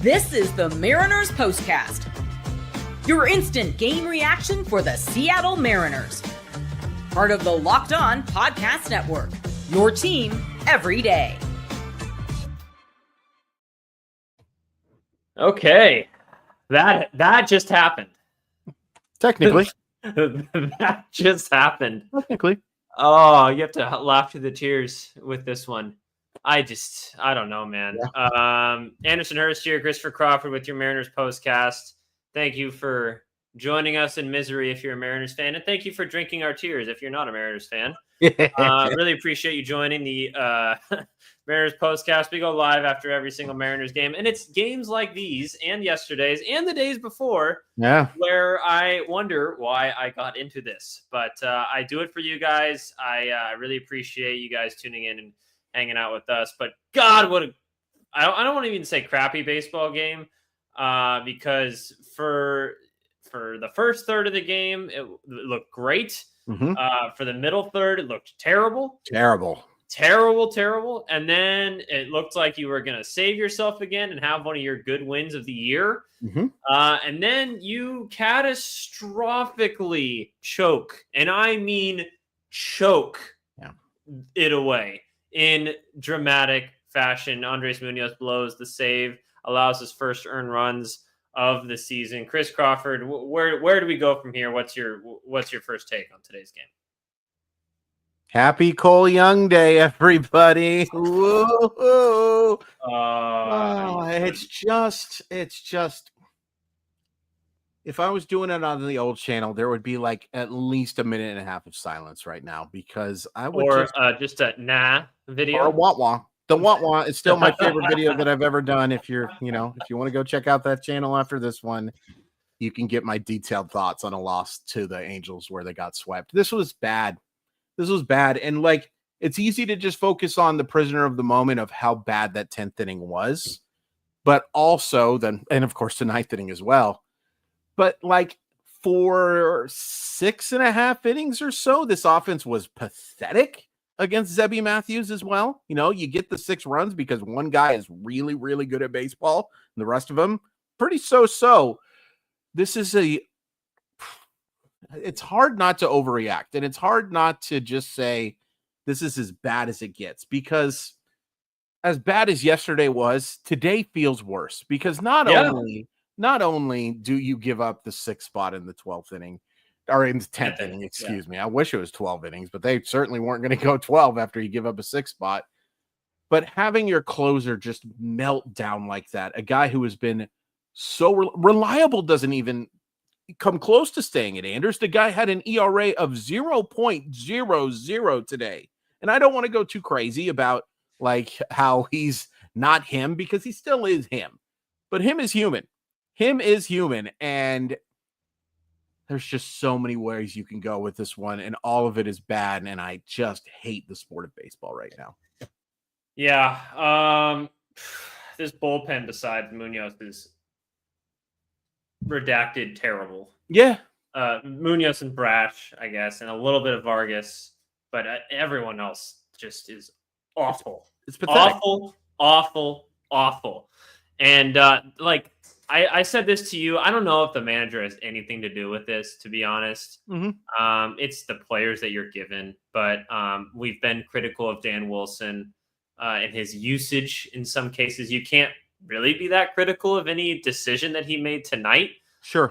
This is the Mariners POSTCAST, your instant game reaction for the Seattle Mariners. Part of the Locked On Podcast Network, your team every day. Okay, that just happened. Technically. That just happened. Technically. Oh, you have to laugh through the tears with this one. I don't know, man. Yeah. Anderson Hirst here, Christopher Crawford with your Mariners POSTCAST. Thank you for joining us in misery if you're a Mariners fan, and thank you for drinking our tears if you're not a Mariners fan. Really appreciate you joining the Mariners POSTCAST. We go live after every single Mariners game, and it's games like these and yesterday's and the days before where I wonder why I got into this. But I do it for you guys. I really appreciate you guys tuning in and hanging out with us. But God, I don't want to even say crappy baseball game because for the first third of the game, it looked great. Mm-hmm. For the middle third, it looked terrible. Terrible. And then it looked like you were going to save yourself again and have one of your good wins of the year. Mm-hmm. And then you catastrophically choke, and I mean choke it away in dramatic fashion. Andres Munoz blows the save, allows his first earned runs of the season. Chris Crawford, where do we go from here? What's your first take on today's game? Happy Cole Young Day, everybody. Woo-hoo. It's just if I was doing it on the old channel, there would be like at least a minute and a half of silence right now because I would just a video or wah-wah. The wah-wah is still my favorite video that I've ever done. If you want to go check out that channel after this one, you can get my detailed thoughts on a loss to the Angels where they got swept. This was bad. And like, it's easy to just focus on the prisoner of the moment of how bad that 10th inning was, but also then, and of course the 9th inning as well. But like for 6.5 innings or so, this offense was pathetic against Zebby Matthews as well. You get the 6 runs because one guy is really, really good at baseball and the rest of them pretty so-so. It's hard not to overreact, and it's hard not to just say this is as bad as it gets, because as bad as yesterday was, today feels worse because not only do you give up the 6th spot in the 12th inning, or in the 10th inning, excuse me. I wish it was 12 innings, but they certainly weren't going to go 12 after you give up a 6th spot. But having your closer just melt down like that, a guy who has been so reliable doesn't even come close to staying at Anders. The guy had an ERA of 0.00 today. And I don't want to go too crazy about like how he's not him, because he still is him. But him is human. And there's just so many ways you can go with this one, and all of it is bad, and I just hate the sport of baseball right now. Yeah. This bullpen besides Munoz is redacted terrible. Yeah. Munoz and Brash, I guess, and a little bit of Vargas, but everyone else just is awful. It's pathetic. Awful. And I said this to you. I don't know if the manager has anything to do with this, to be honest. Mm-hmm. It's the players that you're given, but we've been critical of Dan Wilson and his usage in some cases. You can't really be that critical of any decision that he made tonight. Sure.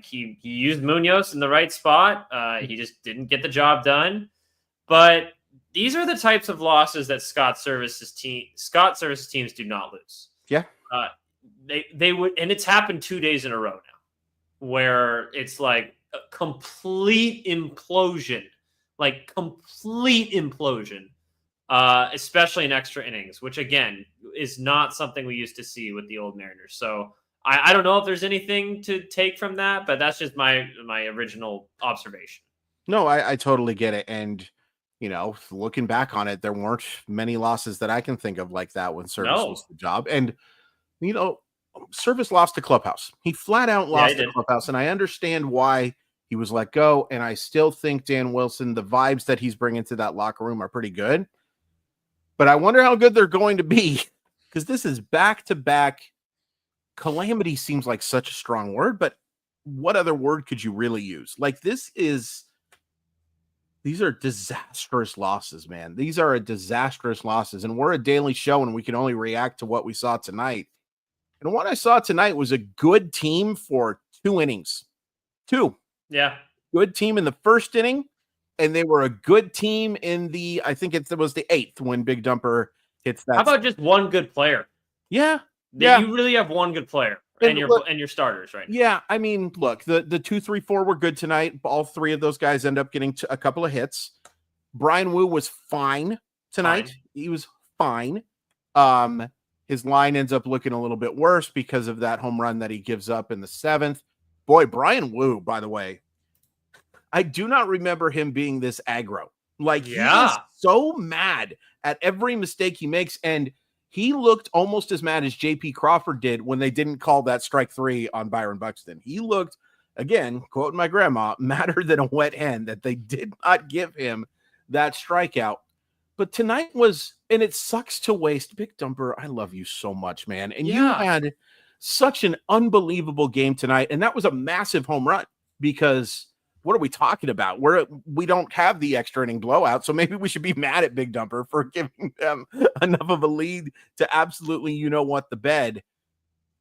He used Munoz in the right spot. He just didn't get the job done. But these are the types of losses that Scott Service's teams do not lose. Yeah. They would, and it's happened 2 days in a row now, where it's like a complete implosion, especially in extra innings, which again is not something we used to see with the old Mariners. So I don't know if there's anything to take from that, but that's just my original observation. No, I totally get it. And, looking back on it, there weren't many losses that I can think of like that when Service was the job. And, Service lost the clubhouse. He flat out lost the clubhouse. And I understand why he was let go. And I still think Dan Wilson, the vibes that he's bringing to that locker room are pretty good. But I wonder how good they're going to be because this is back-to-back calamity. Seems like such a strong word, but what other word could you really use? Like these are disastrous losses, man. These are disastrous losses, and we're a daily show, and we can only react to what we saw tonight. And what I saw tonight was a good team for 2 innings. 2. Yeah. Good team in the first inning, and they were a good team in the, I think it was the 8th when Big Dumper hits that. How about just one good player? Yeah. You really have one good player and your starters right now. Yeah, I mean, look, the 2, 3, 4 were good tonight. All 3 of those guys end up getting a couple of hits. Bryan Woo was fine tonight. He was fine. His line ends up looking a little bit worse because of that home run that he gives up in the 7th. Boy, Bryan Woo, by the way, I do not remember him being this aggro. Like, he is so mad at every mistake he makes, and he looked almost as mad as J.P. Crawford did when they didn't call that strike 3 on Byron Buxton. He looked, again, quoting my grandma, madder than a wet hen that they did not give him that strikeout. But tonight was, and it sucks to waste. Big Dumper, I love you so much, man. And you had such an unbelievable game tonight, and that was a massive home run because what are we talking about? We don't have the extra inning blowout, so maybe we should be mad at Big Dumper for giving them enough of a lead to absolutely, the bed.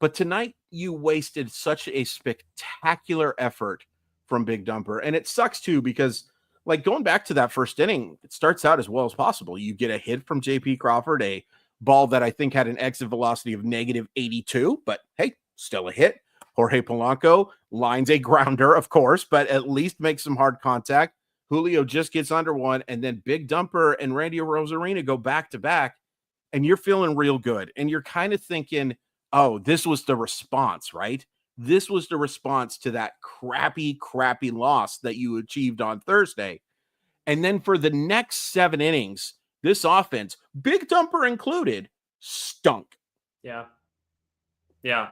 But tonight you wasted such a spectacular effort from Big Dumper, and it sucks too because, like, going back to that first inning, it starts out as well as possible. You get a hit from J.P. Crawford, a ball that I think had an exit velocity of -82, but hey, still a hit. Jorge Polanco lines a grounder, of course, but at least makes some hard contact. Julio just gets under one, and then Big Dumper and Randy Rosarina go back to back, and you're feeling real good. And you're kind of thinking, oh, this was the response, right? This was the response to that crappy loss that you achieved on Thursday. And then for the next 7 innings, this offense, Big Dumper included, stunk. Yeah. Yeah.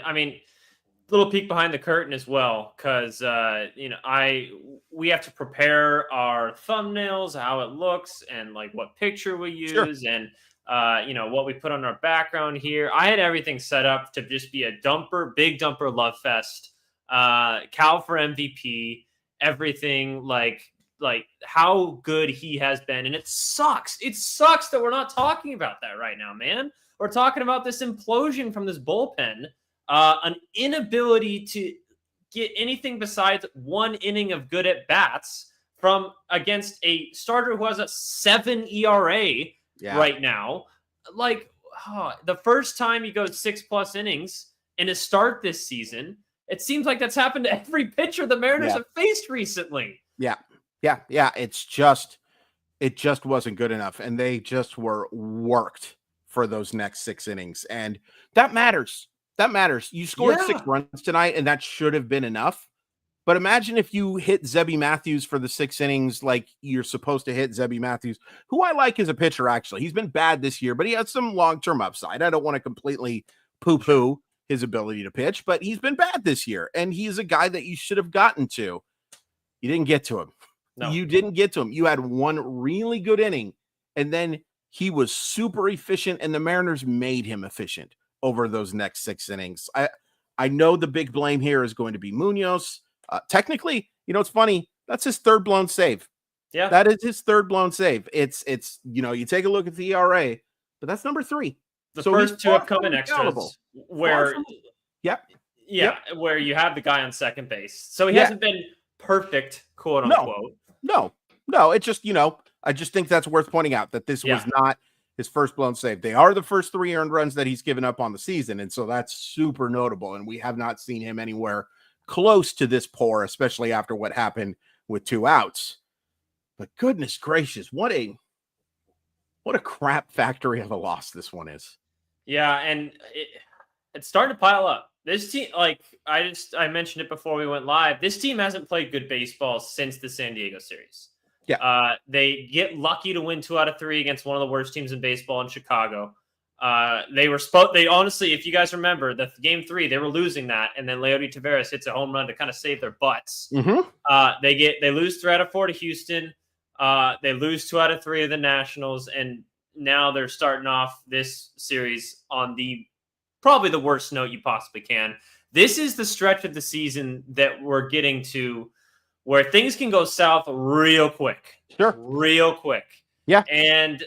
I mean, little peek behind the curtain as well, because we have to prepare our thumbnails, how it looks, and like what picture we use, and what we put on our background here. I had everything set up to just be a Big Dumper love fest. Cal for MVP, everything like how good he has been, and it sucks. It sucks that we're not talking about that right now, man. We're talking about this implosion from this bullpen. An inability to get anything besides 1 inning of good at bats from against a starter who has a 7 ERA right now. Like, the first time he goes 6+ innings in a start this season, it seems like that's happened to every pitcher the Mariners have faced recently. Yeah. It just wasn't good enough, and they just were worked for those next 6 innings, and that matters. That matters. You scored 6 runs tonight, and that should have been enough. But imagine if you hit Zebby Matthews for the 6 innings like you're supposed to hit Zebby Matthews, who I like as a pitcher, actually. He's been bad this year, but he has some long-term upside. I don't want to completely poo-poo his ability to pitch, but he's been bad this year, and he's a guy that you should have gotten to. You didn't get to him. No. You didn't get to him. You had 1 really good inning, and then he was super efficient, and the Mariners made him efficient over those next 6 innings. I know the big blame here is going to be Munoz. Technically, it's funny. That's his 3rd blown save. Yeah, that is his 3rd blown save. It's you take a look at the ERA, but that's number 3. The first 2 have come in extras where you have the guy on second base. So he hasn't been perfect, quote unquote. No. It's just, I just think that's worth pointing out that this was not his first blown save. They are the first 3 earned runs that he's given up on the season. And so that's super notable. And we have not seen him anywhere close to this poor, especially after what happened with 2 outs. But goodness gracious, what a crap factory of a loss this one is. Yeah. And it's starting to pile up. This team, like I mentioned it before we went live, this team hasn't played good baseball since the San Diego series. Yeah. They get lucky to win 2 out of 3 against one of the worst teams in baseball in Chicago. They honestly, if you guys remember, the game 3, they were losing that, and then Leody Taveras hits a home run to kind of save their butts. Mm-hmm. They lose 3 out of 4 to Houston. They lose 2 out of 3 of the Nationals, and now they're starting off this series on probably the worst note you possibly can. This is the stretch of the season that we're getting to where things can go south real quick. Sure. Real quick. Yeah. And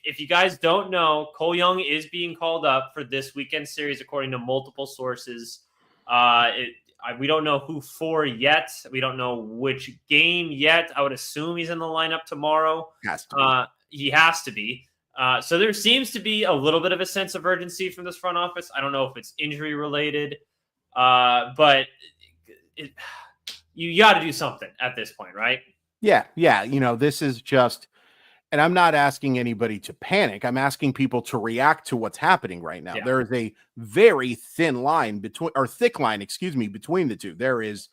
if you guys don't know, Cole Young is being called up for this weekend series, according to multiple sources. We don't know who for yet. We don't know which game yet. I would assume he's in the lineup tomorrow. He has to be. So there seems to be a little bit of a sense of urgency from this front office. I don't know if it's injury related, but you got to do something at this point, right? Yeah. This is just, and I'm not asking anybody to panic. I'm asking people to react to what's happening right now. Yeah. There is a very thick line between the two. There is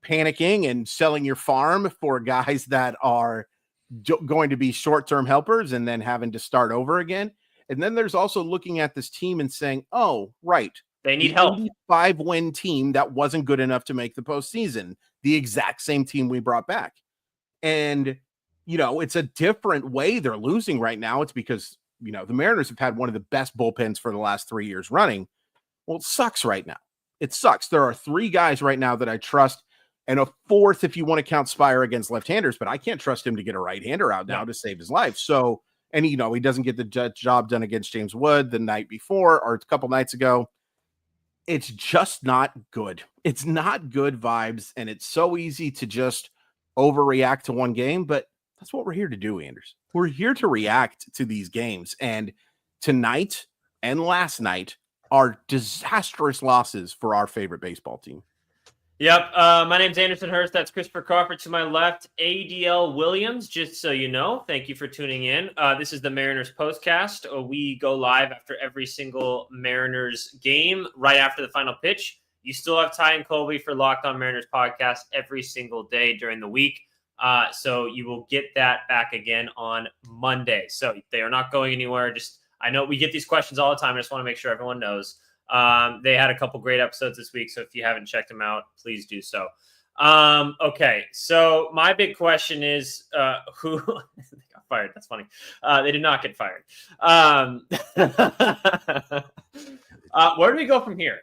panicking and selling your farm for guys that are going to be short-term helpers and then having to start over again. And then there's also looking at this team and saying, oh, right. They need help. 5-win team that wasn't good enough to make the postseason. The exact same team we brought back. And, it's a different way they're losing right now. It's because, the Mariners have had one of the best bullpens for the last 3 years running. Well, it sucks right now. It sucks. There are 3 guys right now that I trust, and a 4th if you want to count Spire against left-handers, but I can't trust him to get a right-hander out now to save his life. So, and, he doesn't get the job done against James Wood the night before or a couple nights ago. It's just not good. It's not good vibes, and it's so easy to just overreact to one game, but that's what we're here to do, Anders. We're here to react to these games, and tonight and last night are disastrous losses for our favorite baseball team. Yep. My name's Anderson Hirst. That's Christopher Crawford to my left. ADL Williams, just so you know. Thank you for tuning in. This is the Mariners POSTCAST. We go live after every single Mariners game, right after the final pitch. You still have Ty and Colby for Locked On Mariners podcast every single day during the week. So you will get that back again on Monday. So they are not going anywhere. I know we get these questions all the time. I just want to make sure everyone knows. They had a couple great episodes this week, so if you haven't checked them out, please do so. Okay, so my big question is, who got fired? That's funny. They did not get fired. Where do we go from here?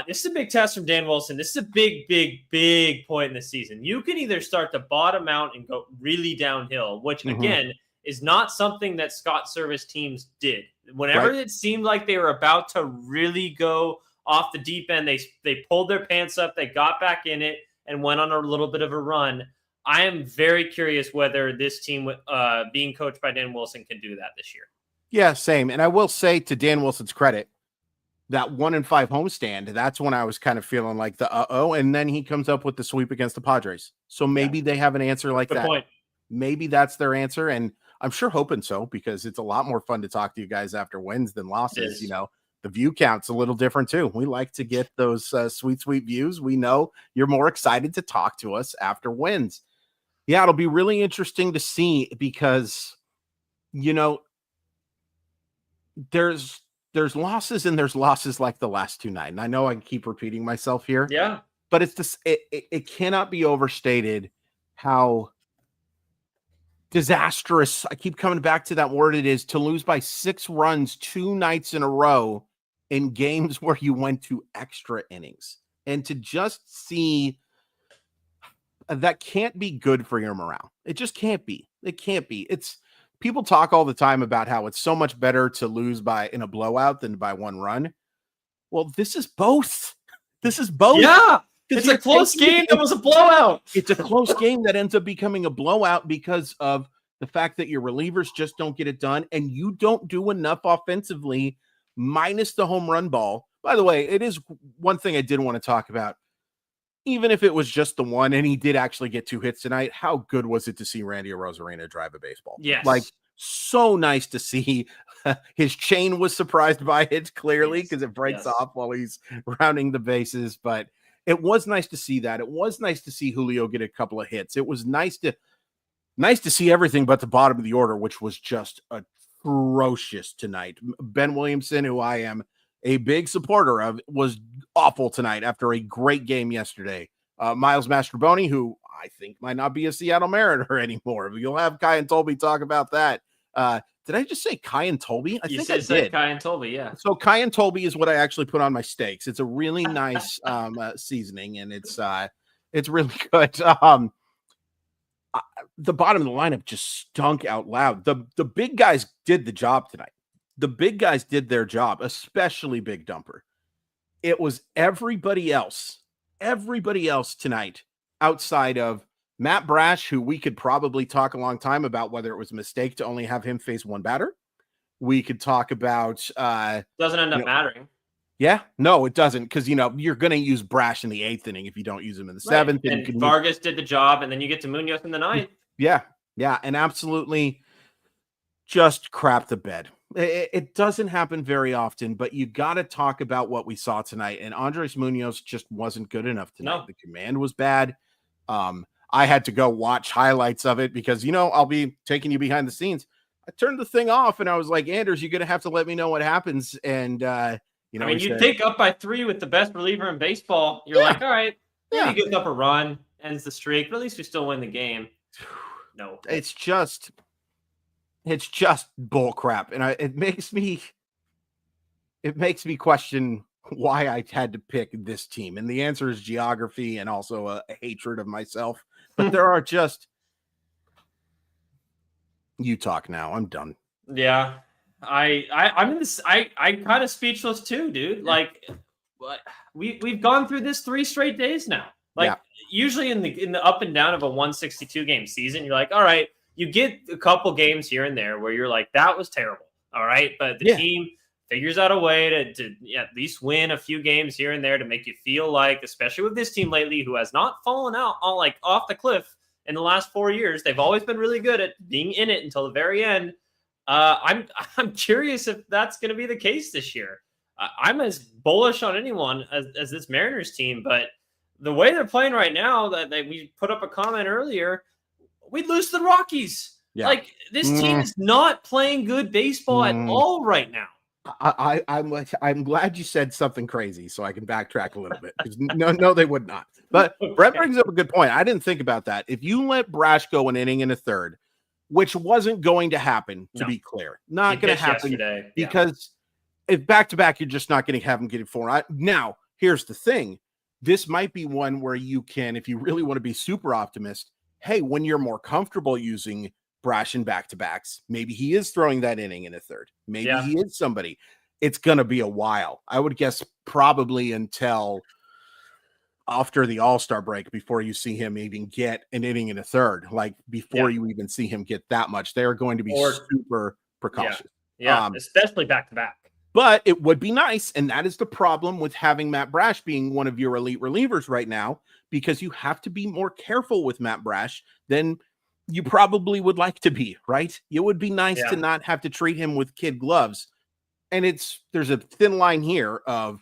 This is a big test from Dan Wilson. This is a big, big, big point in the season. You can either start to bottom out and go really downhill, which again is not something that Scott Service teams did. Whenever it seemed like they were about to really go off the deep end, they pulled their pants up, they got back in it, and went on a little bit of a run. I am very curious whether this team, being coached by Dan Wilson, can do that this year. Yeah, same. And I will say, to Dan Wilson's credit, that 1-5 homestand, that's when I was kind of feeling like the and then he comes up with the sweep against the Padres. So maybe they have an answer like that. Point. Maybe that's their answer, and I'm sure hoping so, because it's a lot more fun to talk to you guys after wins than losses. The view count's a little different too. We like to get those sweet views. We know you're more excited to talk to us after wins. Yeah, it'll be really interesting to see, because there's losses and there's losses like the last 2 nights. And I know I keep repeating myself here. Yeah. But it's just, it cannot be overstated how disastrous, I keep coming back to that word, it is to lose by 6 runs 2 nights in a row in games where you went to extra innings. And to just see that can't be good for your morale. It just can't be. It can't be. People talk all the time about how it's so much better to lose in a blowout than by 1 run. Well, this is both. Yeah. It's a close game that was a blowout. It's a close game that ends up becoming a blowout because of the fact that your relievers just don't get it done, and you don't do enough offensively, minus the home run ball. By the way, it is one thing I did want to talk about. Even if it was just the one, and he did actually get 2 hits tonight, how good was it to see Randy Arozarena drive a baseball? Yes. So nice to see. His chain was surprised by it, clearly, because it breaks off while he's rounding the bases, but it was nice to see that. It was nice to see Julio get a couple of hits. It was nice to see everything but the bottom of the order, which was just atrocious tonight. Ben Williamson, who I am a big supporter of, was awful tonight after a great game yesterday. Miles Mastrobuoni, who I think might not be a Seattle Mariner anymore. You'll have Kai and Tolby talk about that. Did I just say Kai and Tolby? I think I said did. Kai and Tolby, yeah. So Kai and Tolby is what I actually put on my steaks. It's a really nice seasoning, and it's really good. The bottom of the lineup just stunk out loud. The big guys did the job tonight. The big guys did their job, especially Big Dumper. It was everybody else tonight outside of Matt Brash, who we could probably talk a long time about whether it was a mistake to only have him face one batter. We could talk about doesn't end up mattering. Yeah, no, it doesn't, because you're going to use Brash in the 8th inning if you don't use him in the 7th. And Vargas did the job, and then you get to Munoz in the 9th. Yeah, and absolutely just crap the bed. It doesn't happen very often, but you got to talk about what we saw tonight. And Andres Munoz just wasn't good enough tonight. No. The command was bad. I had to go watch highlights of it because, I'll be taking you behind the scenes. I turned the thing off and I was like, Anders, you're going to have to let me know what happens. And, you take up by 3 with the best reliever in baseball. You're like, all right, maybe he gives up a run, ends the streak, but at least we still win the game. No, it's just bull crap. And it makes me question why I had to pick this team. And the answer is geography and also a hatred of myself. But there are just, you talk now. I'm done. Yeah. I'm in this. I kind of speechless too, dude. Like, we've gone through this 3 straight days now. Like, usually in the up and down of a 162 game season, you're like, all right, you get a couple games here and there where you're like, that was terrible. All right, but the team figures out a way to at least win a few games here and there to make you feel like, especially with this team lately, who has not fallen out off the cliff in the last 4 years. They've always been really good at being in it until the very end. I'm curious if that's going to be the case this year. I'm as bullish on anyone as this Mariners team, but the way they're playing right now, we put up a comment earlier, we'd lose to the Rockies. Yeah. Like, this team is not playing good baseball at all right now. I'm glad you said something crazy so I can backtrack a little bit. No, they would not. But okay. Brett brings up a good point. I didn't think about that. If you let Brash go an inning and a third, which wasn't going to happen, to be clear, not going to happen because if back-to-back, you're just not going to have him getting 4. Now, here's the thing. This might be one where you can, if you really want to be super optimist, hey, when you're more comfortable using Brash in back-to-backs, maybe he is throwing that inning in a third. Maybe he is somebody. It's going to be a while. I would guess probably until after the All-Star break before you see him even get an inning in a third. Like, before you even see him get that much. They're going to be super precautious. Yeah, especially back-to-back. But it would be nice, and that is the problem with having Matt Brash being one of your elite relievers right now, because you have to be more careful with Matt Brash than you probably would like to be, right? It would be nice to not have to treat him with kid gloves. And there's a thin line here of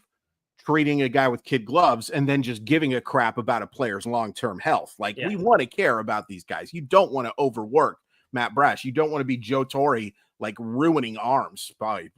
treating a guy with kid gloves and then just giving a crap about a player's long-term health. Like, we want to care about these guys. You don't want to overwork Matt Brash. You don't want to be Joe Torre, like, ruining arms. Probably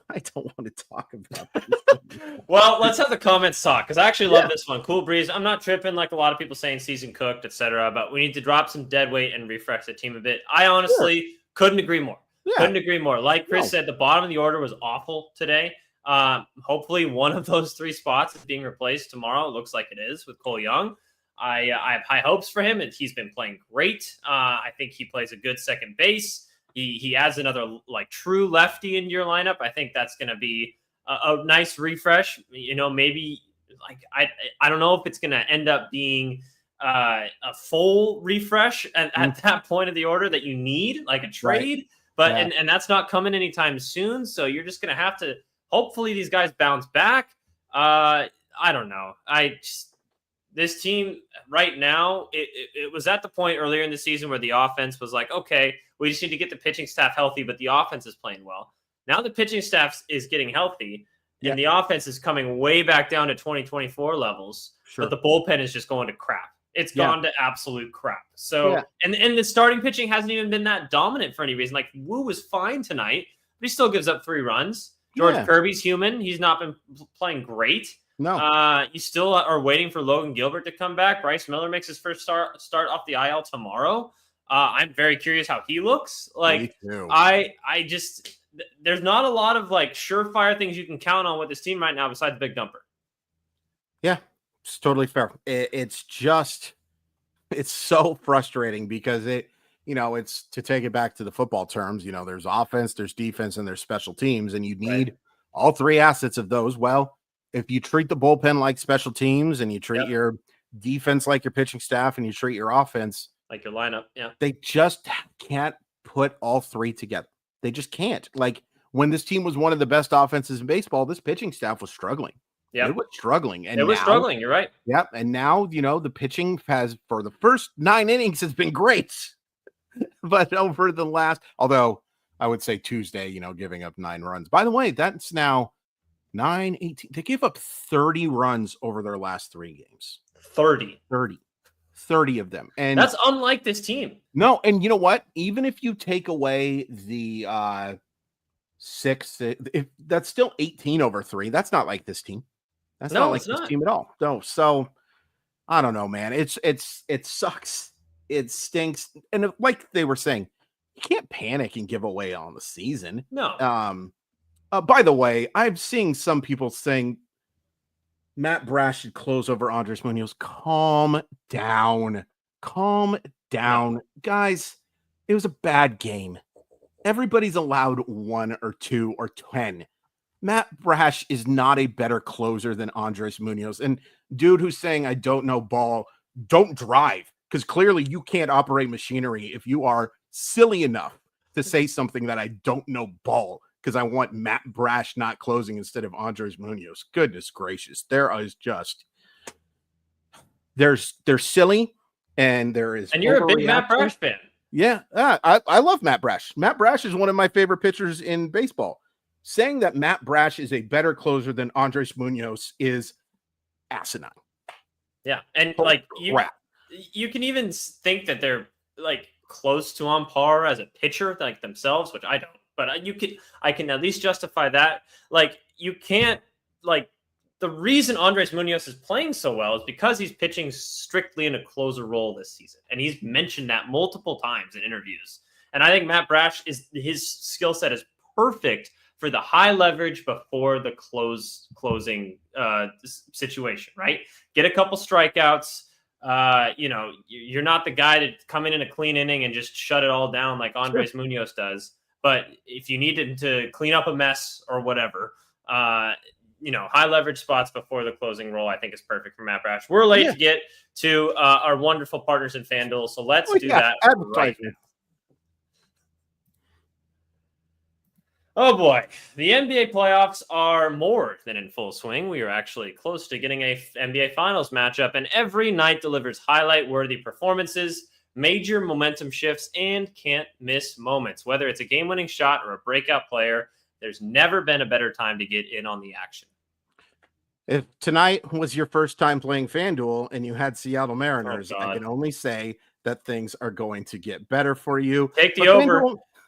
I don't want to talk about this. Well, let's have the comments talk, because I actually love this one. Cool Breeze. I'm not tripping like a lot of people saying season cooked, etc., but we need to drop some dead weight and refresh the team a bit. I honestly couldn't agree more. Couldn't agree more. Like Chris said, the bottom of the order was awful today. Hopefully one of those 3 spots is being replaced tomorrow. It looks like it is with Cole Young. I have high hopes for him, and he's been playing great. I think he plays a good second base. He adds another true lefty into your lineup. I think that's going to be a nice refresh. Maybe I don't know if it's going to end up being a full refresh at that point of the order that you need, like a trade. But and that's not coming anytime soon. So you're just going to have to. Hopefully these guys bounce back. I don't know. This team right now, it was at the point earlier in the season where the offense was like, okay, we just need to get the pitching staff healthy, but the offense is playing well. Now the pitching staff is getting healthy, and the offense is coming way back down to 2024 levels, but the bullpen is just going to crap. It's gone to absolute crap. So, and the starting pitching hasn't even been that dominant for any reason. Like, Woo was fine tonight, but he still gives up 3 runs. George Kirby's human. He's not been playing great. No. You still are waiting for Logan Gilbert to come back. Bryce Miller makes his first start off the IL tomorrow. I'm very curious how he looks. Like, Me too. I just, there's not a lot of like surefire things you can count on with this team right now besides Big Dumper. Yeah, it's totally fair. It's so frustrating because it's to take it back to the football terms, there's offense, there's defense, and there's special teams, and you need all three assets of those. Well, if you treat the bullpen like special teams and you treat your defense like your pitching staff and you treat your offense like your lineup, they just can't put all three together. They just can't. Like when this team was one of the best offenses in baseball, this pitching staff was struggling. Yeah, it was struggling, and it was struggling. You're right. Yep, and now the pitching has for the first 9 innings has been great, but over the last, although I would say Tuesday, giving up 9 runs. By the way, that's now 9, 18. They gave up 30 runs over their last 3 games. 30 of them, and that's unlike this team. No, and you know what? Even if you take away the 6, if that's still 18 over 3. That's not like this team. That's not like this team at all. No, so I don't know, man. It sucks. It stinks. And like they were saying, you can't panic and give away on the season. No. By the way, I'm seeing some people saying Matt Brash should close over Andres Munoz. Calm down. No. Guys, it was a bad game. Everybody's allowed 1 or 2 or 10. Matt Brash is not a better closer than Andres Munoz. And dude who's saying, I don't know ball, don't drive. Because clearly you can't operate machinery if you are silly enough to say something that I don't know ball. Because I want Matt Brash not closing instead of Andres Munoz. Goodness gracious. They're silly. And there is. And you're a big Matt Brash fan. Yeah. I love Matt Brash. Matt Brash is one of my favorite pitchers in baseball. Saying that Matt Brash is a better closer than Andres Munoz is asinine. Yeah. And you can even think that they're like close to on par as a pitcher, like themselves, which I don't. But I can at least justify that. Like, you can't, like, the reason Andres Munoz is playing so well is because he's pitching strictly in a closer role this season. And he's mentioned that multiple times in interviews. And I think Matt Brash his skill set is perfect for the high leverage before the closing situation, right? Get a couple strikeouts. You're not the guy to come in a clean inning and just shut it all down like Andres Munoz does. But if you needed to clean up a mess or whatever, high leverage spots before the closing roll, I think is perfect for Matt Brash. We're late to get to our wonderful partners in FanDuel, so let's do that right now. Oh boy, the NBA playoffs are more than in full swing. We are actually close to getting a NBA Finals matchup, and every night delivers highlight-worthy performances, major momentum shifts, and can't miss moments. Whether it's a game-winning shot or a breakout player, there's never been a better time to get in on the action. If tonight was your first time playing FanDuel and you had Seattle Mariners, I can only say that things are going to get better for you. Take the over.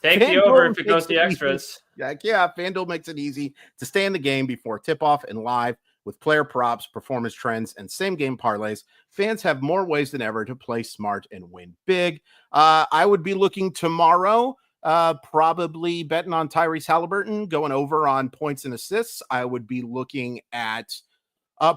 Take the over if it goes the extras. Yeah, FanDuel makes it easy to stay in the game before tip-off and live with player props, performance trends, and same-game parlays. Fans have more ways than ever to play smart and win big. I would be looking tomorrow, probably betting on Tyrese Halliburton, going over on points and assists. I would be looking at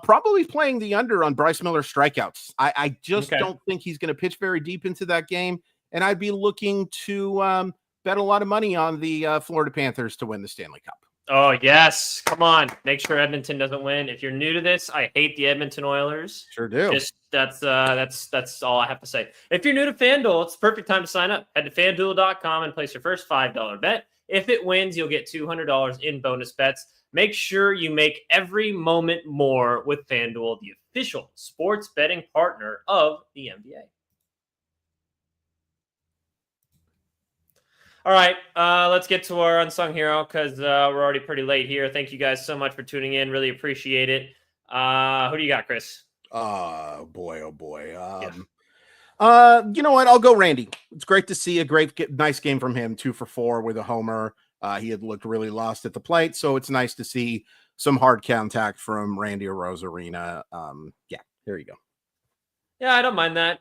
probably playing the under on Bryce Miller strikeouts. I just don't think he's going to pitch very deep into that game. And I'd be looking to bet a lot of money on the Florida Panthers to win the Stanley Cup. Oh, yes. Come on. Make sure Edmonton doesn't win. If you're new to this, I hate the Edmonton Oilers. Sure do. That's all I have to say. If you're new to FanDuel, it's the perfect time to sign up. Head to FanDuel.com and place your first $5 bet. If it wins, you'll get $200 in bonus bets. Make sure you make every moment more with FanDuel, the official sports betting partner of the NBA. All right, let's get to our unsung hero because we're already pretty late here. Thank you guys so much for tuning in. Really appreciate it. Who do you got, Chris? Oh, boy. You know what? I'll go Randy. It's great to see a nice game from him. 2 for 4 with a homer. He had looked really lost at the plate, so it's nice to see some hard contact from Randy Arozarena. Here you go. Yeah, I don't mind that.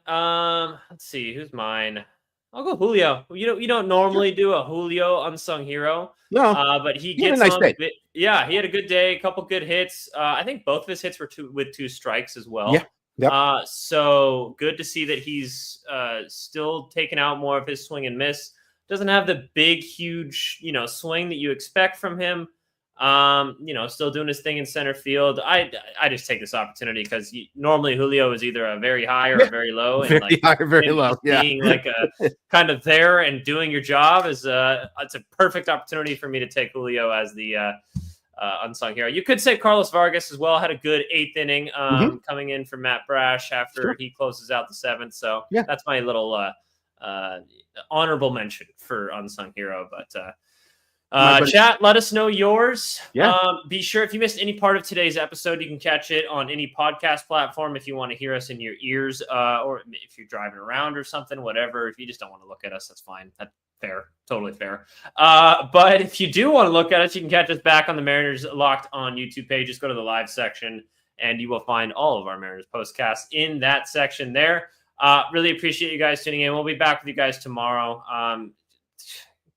Let's see. Who's mine? I'll go Julio. You don't normally do a Julio unsung hero. No, but he he had a gets nice on. day. Yeah, he had a good day, a couple good hits. I think both of his hits were with 2 strikes as well. Yeah. Yep. So good to see that he's still taking out more of his swing and miss. Doesn't have the big, huge, swing that you expect from him. Still doing his thing in center field. I just take this opportunity because normally Julio is either a very high or a very low, and Very high or very low. Yeah, being like a kind of there and doing your job is it's a perfect opportunity for me to take Julio as the unsung hero. You could say Carlos Vargas as well. Had a good 8th inning coming in for Matt Brash after he closes out the 7th. So that's my little honorable mention for unsung hero. But chat, let us know yours. Be sure, if you missed any part of today's episode, you can catch it on any podcast platform if you want to hear us in your ears, or if you're driving around or something, whatever. If you just don't want to look at us, that's fine. That's fair. Totally fair. But if you do want to look at us, you can catch us back on the Mariners Locked On YouTube page. Just go to the live section and you will find all of our Mariners postcasts in that section there. Really appreciate you guys tuning in. We'll be back with you guys tomorrow.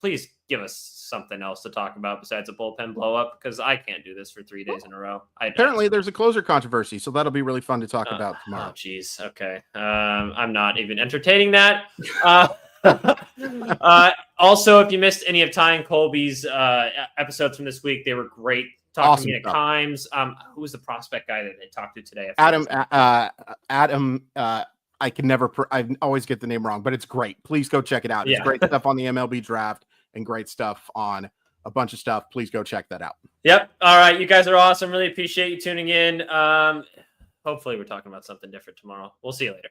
Please give us something else to talk about besides a bullpen blow up, because I can't do this for 3 days in a row. Apparently there's a closer controversy, so that'll be really fun to talk about tomorrow. Oh, geez. Okay. I'm not even entertaining that. Also, if you missed any of Ty and Colby's episodes from this week, they were great. Talking to me at Kimes. Who was the prospect guy that they talked to today? Adam. I can never. I always get the name wrong, but it's great. Please go check it out. It's great stuff on the MLB draft and great stuff on a bunch of stuff. Please go check that out. Yep. All right. You guys are awesome. Really appreciate you tuning in. Hopefully we're talking about something different tomorrow. We'll see you later.